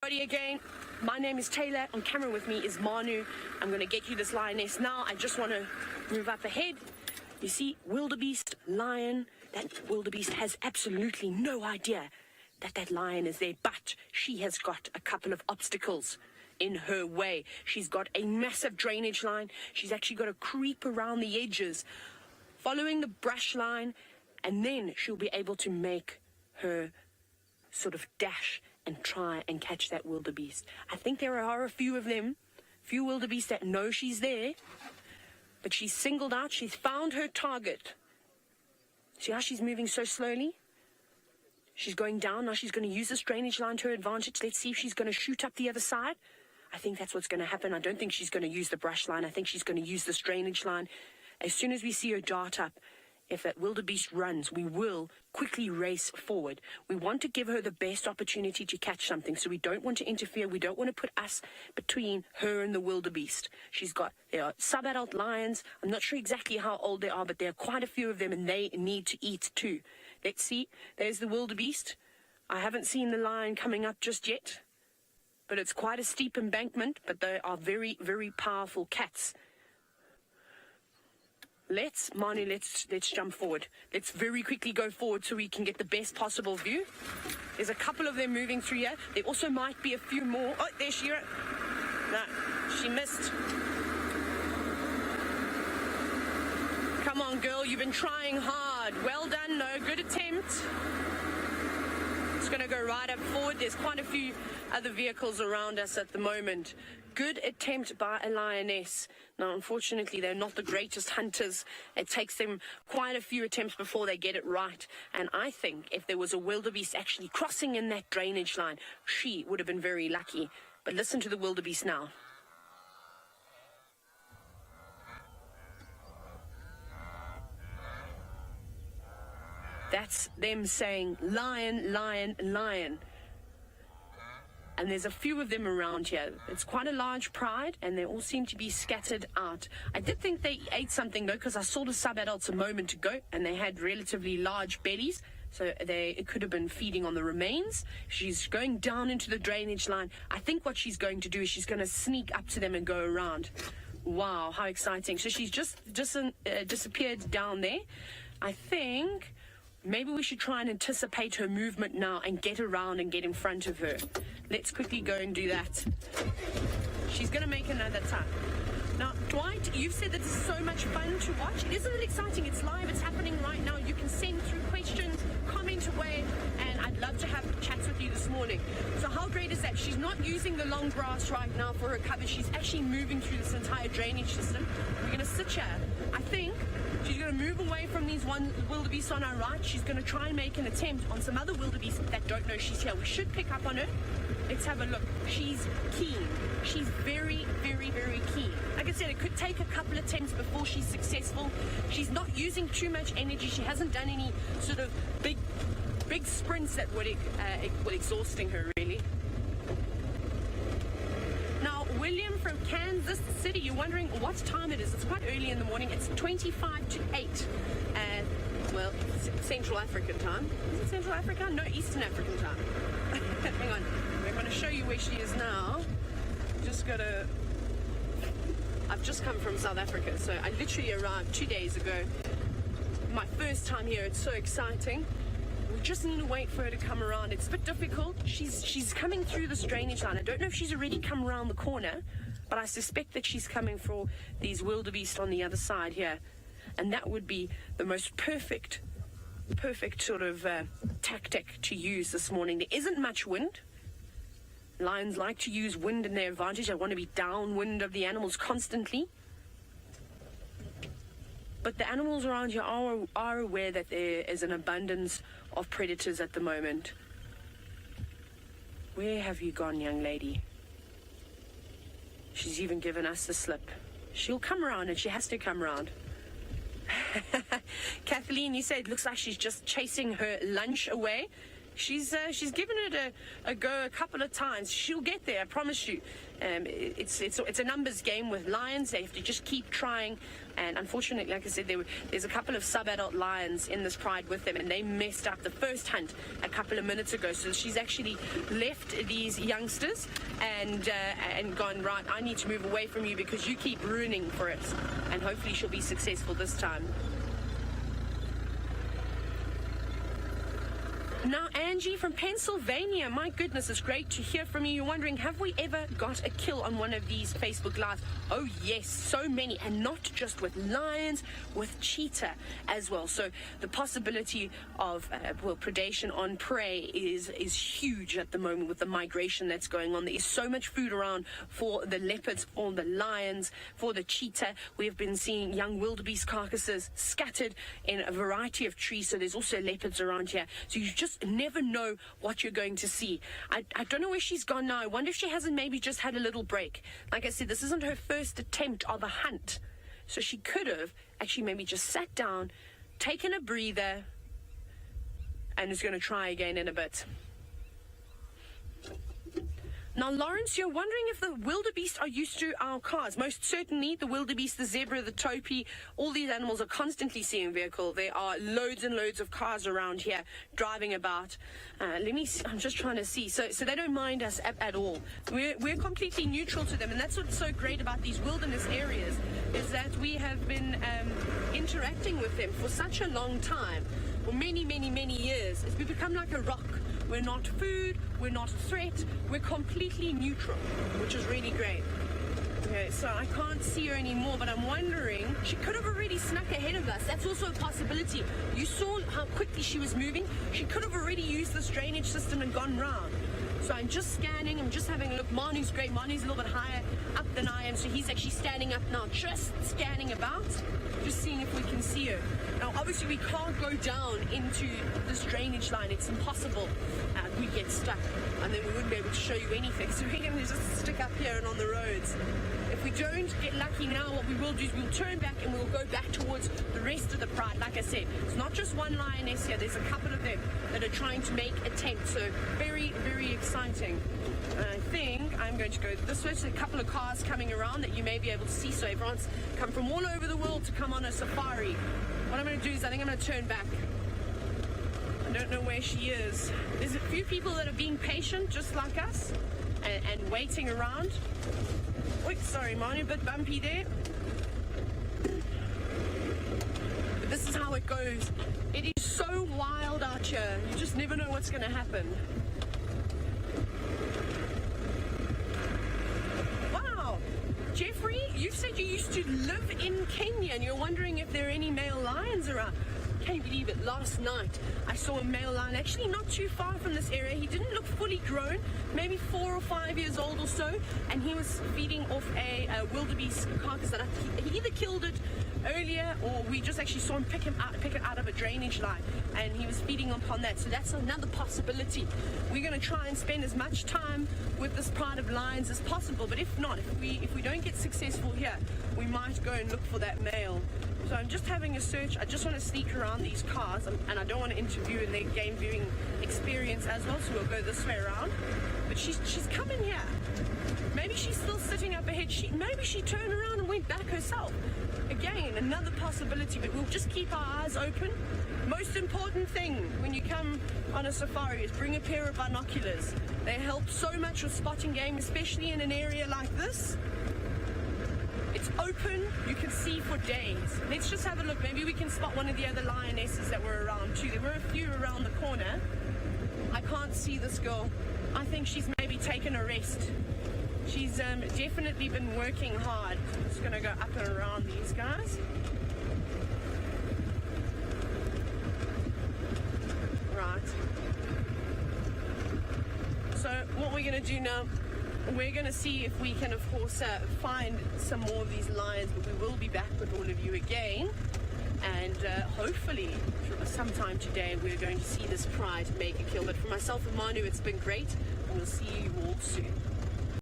everybody again. My name is Taylor. On camera with me is Manu. I'm going to get you this lioness now. I just want to move up ahead. You see, wildebeest, lion. That wildebeest has absolutely no idea that that lion is there, but she has got a couple of obstacles in her way. She's got a massive drainage line. She's actually got to creep around the edges, following the brush line, and then she'll be able to make her sort of dash and try and catch that wildebeest. I think there are a few of them, few wildebeest that know she's there, but she's singled out. She's found her target. See how she's moving so slowly? She's going down. Now she's going to use this drainage line to her advantage. Let's see if she's going to shoot up the other side. I think that's what's going to happen. I don't think she's going to use the brush line. I think she's going to use this drainage line. As soon as we see her dart up, if that wildebeest runs, we will quickly race forward. We want to give her the best opportunity to catch something, so we don't want to interfere. We don't want to put us between her and the wildebeest. There are sub-adult lions. I'm not sure exactly how old they are, but there are quite a few of them, and they need to eat too. Let's see. There's the wildebeest. I haven't seen the lion coming up just yet, but it's quite a steep embankment, but they are very, very powerful cats. Manu, let's jump forward. Let's very quickly go forward so we can get the best possible view. There's a couple of them moving through here. There also might be a few more. Oh, there she is. No, she missed. Come on, girl, you've been trying hard. Well done, no, good attempt. It's going to go right up forward. There's quite a few other vehicles around us at the moment. Good attempt by a lioness. Now, unfortunately, they're not the greatest hunters. It takes them quite a few attempts before they get it right. And I think if there was a wildebeest actually crossing in that drainage line, she would have been very lucky. But listen to the wildebeest now. That's them saying, lion, lion, lion. And there's a few of them around here. It's quite a large pride, and they all seem to be scattered out. I did think they ate something, though, because I saw the sub-adults a moment ago, and they had relatively large bellies, so it could have been feeding on the remains. She's going down into the drainage line. I think what she's going to do is she's going to sneak up to them and go around. Wow, how exciting. So she's just disappeared down there. I think maybe we should try and anticipate her movement now and get around and get in front of her. Let's quickly go and do that. She's going to make another attack. Now, Dwight, you've said that this is so much fun to watch. Isn't it exciting? It's live. It's happening right now. You can send through questions, comment away, and I'd love to have chats with you this morning. So how great is that? She's not using the long grass right now for her cover. She's actually moving through this entire drainage system. We're going to sit here. I think she's going to move away from these one wildebeest on our right. She's going to try and make an attempt on some other wildebeest that don't know she's here. We should pick up on her. Let's have a look. She's keen. She's very, very, very keen. Like I said, it could take a couple of attempts before she's successful. She's not using too much energy. She hasn't done any sort of big sprints that would exhausting her, really. Now, William from Kansas City, you're wondering what time it is. It's quite early in the morning. It's 25 to 8. Well, Central African time. Is it Central Africa? No, Eastern African time. Hang on. We're going to show you where she is now. I've just come from South Africa, so I literally arrived 2 days ago. My first time here. It's so exciting. We just need to wait for her to come around. It's a bit difficult. She's coming through this drainage line. I don't know if she's already come around the corner, but I suspect that she's coming for these wildebeest on the other side here. And that would be the most perfect sort of tactic to use this morning. There isn't much wind. Lions like to use wind in their advantage. They want to be downwind of the animals constantly. But the animals around here are aware that there is an abundance of predators at the moment. Where have you gone, young lady? She's even given us the slip. She'll come around, and she has to come around. Kathleen, you say it looks like she's just chasing her lunch away. She's given it a go a couple of times. She'll get there, I promise you. It's a numbers game with lions. They have to just keep trying. And unfortunately, like I said, there's a couple of sub-adult lions in this pride with them, and they messed up the first hunt a couple of minutes ago. So she's actually left these youngsters and gone, right, I need to move away from you because you keep ruining for us. And hopefully she'll be successful this time. Now, Angie from Pennsylvania, my goodness, it's great to hear from you. You're wondering, have we ever got a kill on one of these Facebook Lives? Oh, yes, so many, and not just with lions, with cheetah as well. So the possibility of, predation on prey is huge at the moment with the migration that's going on. There is so much food around for the leopards, for the lions, for the cheetah. We have been seeing young wildebeest carcasses scattered in a variety of trees, so there's also leopards around here. So you just never know what you're going to see. I don't know where she's gone now. I wonder if she hasn't maybe just had a little break. Like I said, this isn't her first attempt of a hunt. So she could have actually maybe just sat down, taken a breather, and is going to try again in a bit. Now, Lawrence, you're wondering if the wildebeest are used to our cars. Most certainly, the wildebeest, the zebra, the topi, all these animals are constantly seeing vehicle. There are loads and loads of cars around here driving about. Let me see. I'm just trying to see. So they don't mind us at all. We're completely neutral to them, and that's what's so great about these wilderness areas, is that we have been interacting with them for such a long time, for many, many, many years. It's become like a rock. We're not food, we're not a threat, we're completely neutral, which is really great. Okay, so I can't see her anymore, but I'm wondering, she could have already snuck ahead of us. That's also a possibility. You saw how quickly she was moving. She could have already used this drainage system and gone round. So I'm just scanning, I'm just having a look. Manu's great. Manu's a little bit higher up than I am, so he's actually standing up now, just scanning about, just seeing if we can see her. Now, obviously, we can't go down into this drainage line. It's impossible. We get stuck, and then we wouldn't be able to show you anything. So we're going to just stick up here and on the roads. If we don't get lucky now, what we will do is we'll turn back and we'll go back towards the rest of the pride. Like I said, it's not just one lioness here. There's a couple of them that are trying to make attempts. So very, very exciting. I think I'm going to go this way. There's a couple of cars coming around that you may be able to see. So everyone's come from all over the world to come on a safari. What I'm going to do is I think I'm going to turn back. I don't know where she is. There's a few people that are being patient, just like us, and waiting around. Wait, sorry, Manu, a bit bumpy there. But this is how it goes. It is so wild out here. You just never know what's going to happen. Wow. Jeffrey, you said you used to live in Kenya, and you're wondering if there are any male lions around. Can't believe it. Last night I saw a male lion, actually not too far from this area. He didn't look fully grown, maybe 4 or 5 years old or so, and he was feeding off a wildebeest carcass that he either killed it earlier, or we just actually saw him pick it out of a drainage line, and he was feeding upon that. So that's another possibility. We're going to try and spend as much time with this pride of lions as possible, but if not, if we don't get successful here, we might go and look for that male. So I'm just having a search. I just want to sneak around these cars, and I don't want to interview in their game viewing experience as well, so we'll go this way around. But she's coming here. Maybe she's still sitting up ahead. Maybe she turned around and went back herself. Again, another possibility, but we'll just keep our eyes open. Most important thing when you come on a safari is bring a pair of binoculars. They help so much with spotting game, especially in an area like this. It's open, you can see for days. Let's just have a look. Maybe we can spot one of the other lionesses that were around too. There were a few around the corner. I can't see this girl. I think she's maybe taken a rest. She's definitely been working hard. Just gonna go up and around these guys. Right. So what we're gonna do now, we're going to see if we can, of course, find some more of these lions, but we will be back with all of you again. And hopefully, sometime today, we're going to see this pride make a kill. But for myself and Manu, it's been great, and we'll see you all soon.